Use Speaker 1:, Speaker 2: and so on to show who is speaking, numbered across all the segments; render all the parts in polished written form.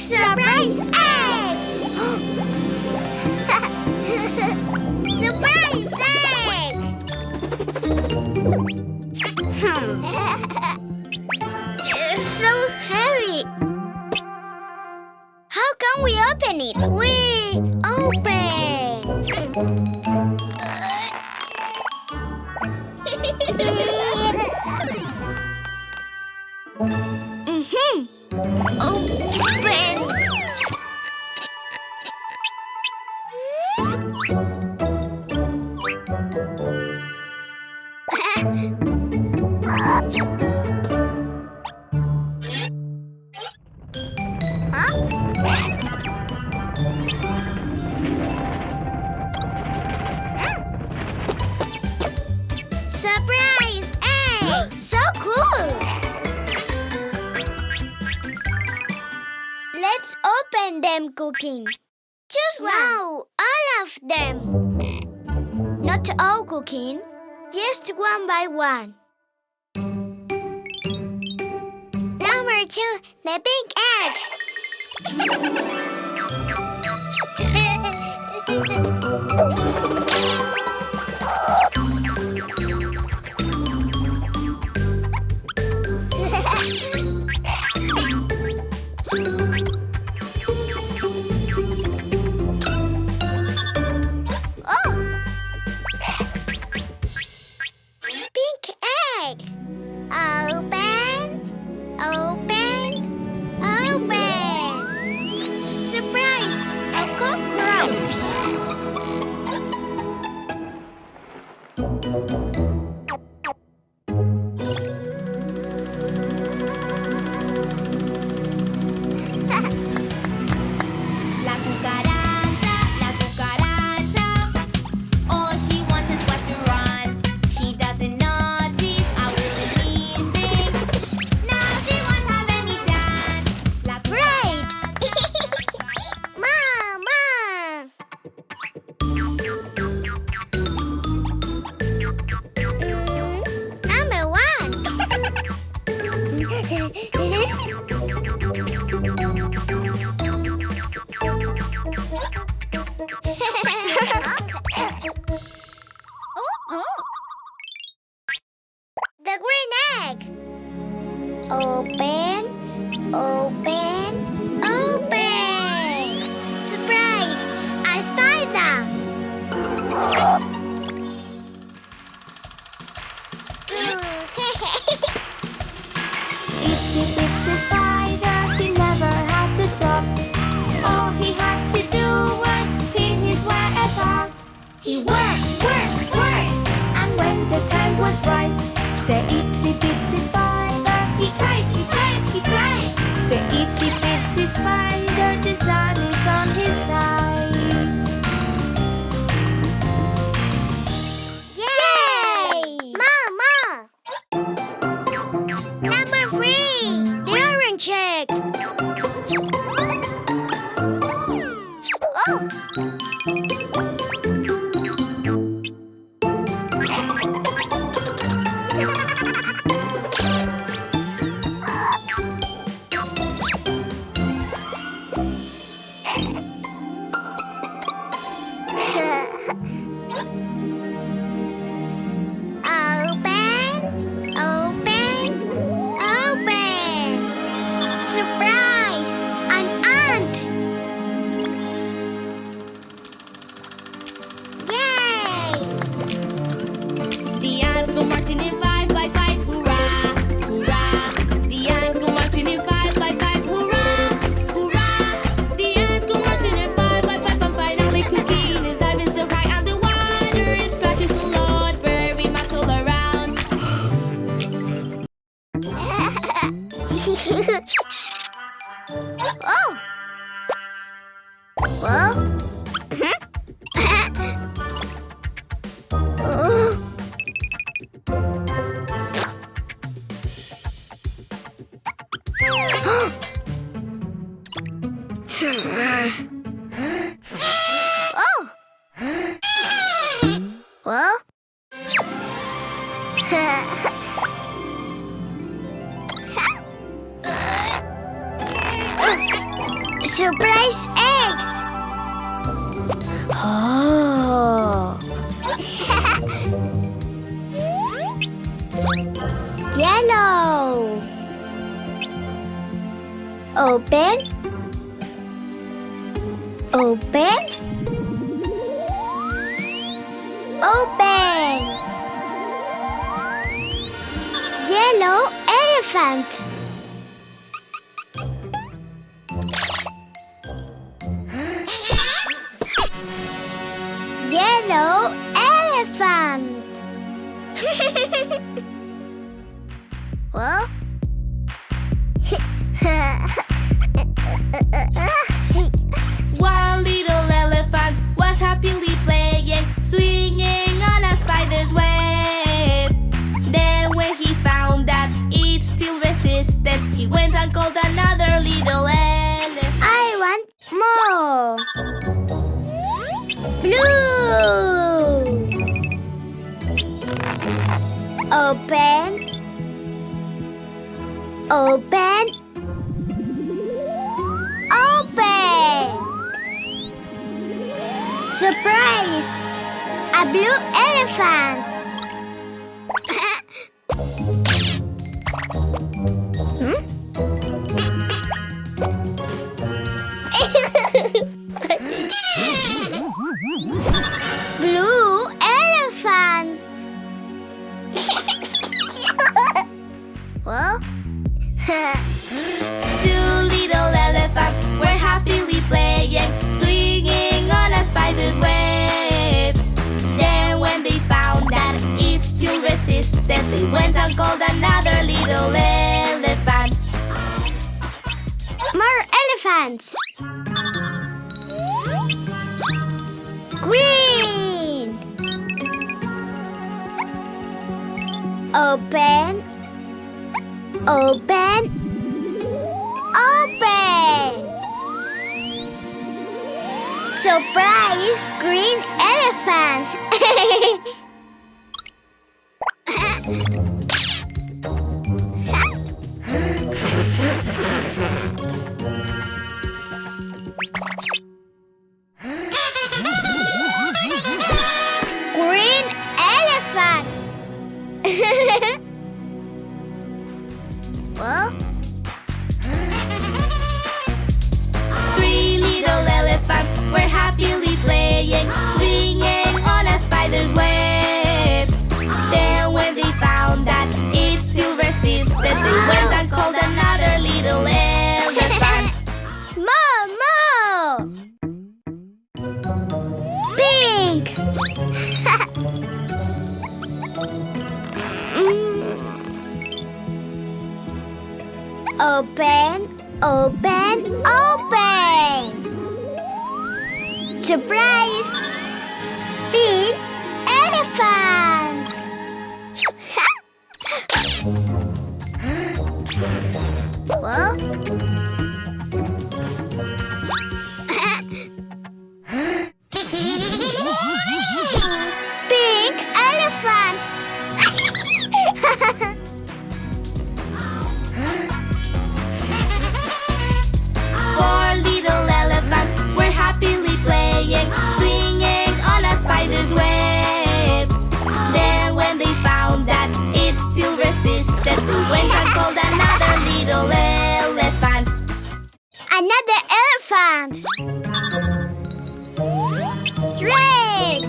Speaker 1: Surprise egg! Surprise egg! It's so heavy. How can we open it? We open. Open. Surprise egg! So cool! Let's open them, Cuquin. Choose one. No, all of them. Not all, Cuquin. Just one by one. Number 2, the pink Pink egg. Open, open, open. Surprise! A cockroach.
Speaker 2: La cucaracha, la cucaracha. All she wanted was to run. She doesn't notice how it is missing. Now she won't have any dance. La
Speaker 1: Right! Mama! Number 1. The green egg. Open, open, open. Surprise! A spider.
Speaker 2: Itsy bitsy spider, he never had to talk. All he had to do was pin his web up. He worked, worked, worked, and when the time was right, the itsy bitsy spider, he cries, he cries, he cries. The itsy bitsy spider, the sun is on his side.
Speaker 1: Yay! Mama! Number 3. The orange egg. Oh! Open, open, open. Surprise! An ant. Yay!
Speaker 2: The ants go marching in 5 by 5, hurrah, hurrah. The ants go marching in 5 by 5, hurrah, hurrah. The ants go marching in 5 by 5, and finally Cuquín is diving so high, and the water is splashing so loud, very much all around.
Speaker 1: Oh! Well? Oh! Well? Surprise eggs! Oh! Yellow! Open! Open! Open! Yellow elephant! Yellow elephant! Well?
Speaker 2: One little elephant was happily playing, swinging on a spider's web. Then when he found that it still resisted, he went and called another little elephant.
Speaker 1: I want more! Blue! Open! Open! Open! Surprise! A blue elephant! Blue elephant! Well?
Speaker 2: Two little elephants were happily playing, swinging on a spider's web. Then when they found that it still resisted, they went and called another little elephant.
Speaker 1: More elephants! Green! Open! Open! Open! Surprise! Green elephant! Green elephant! Well?
Speaker 2: Three little elephants were happily playing, swinging on a spider's web. Then when they found that it still resisted, they went and called another little elephant.
Speaker 1: More! Pink! Open! Open! Open! Surprise! Pink elephant! Well? Pink elephant!
Speaker 2: Four little elephants were happily playing, swinging on a spider's web. Then when they found that it still resisted, they went and called another little elephant.
Speaker 1: Another elephant! Red!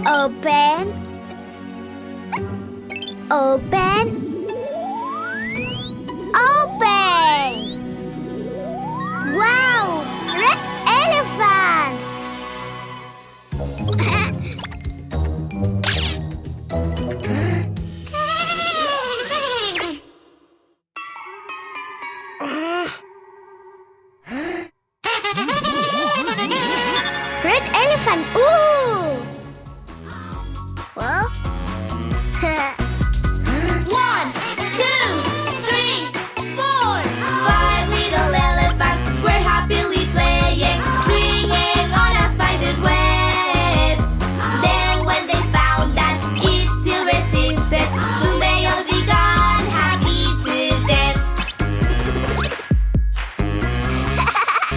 Speaker 1: Open! Open!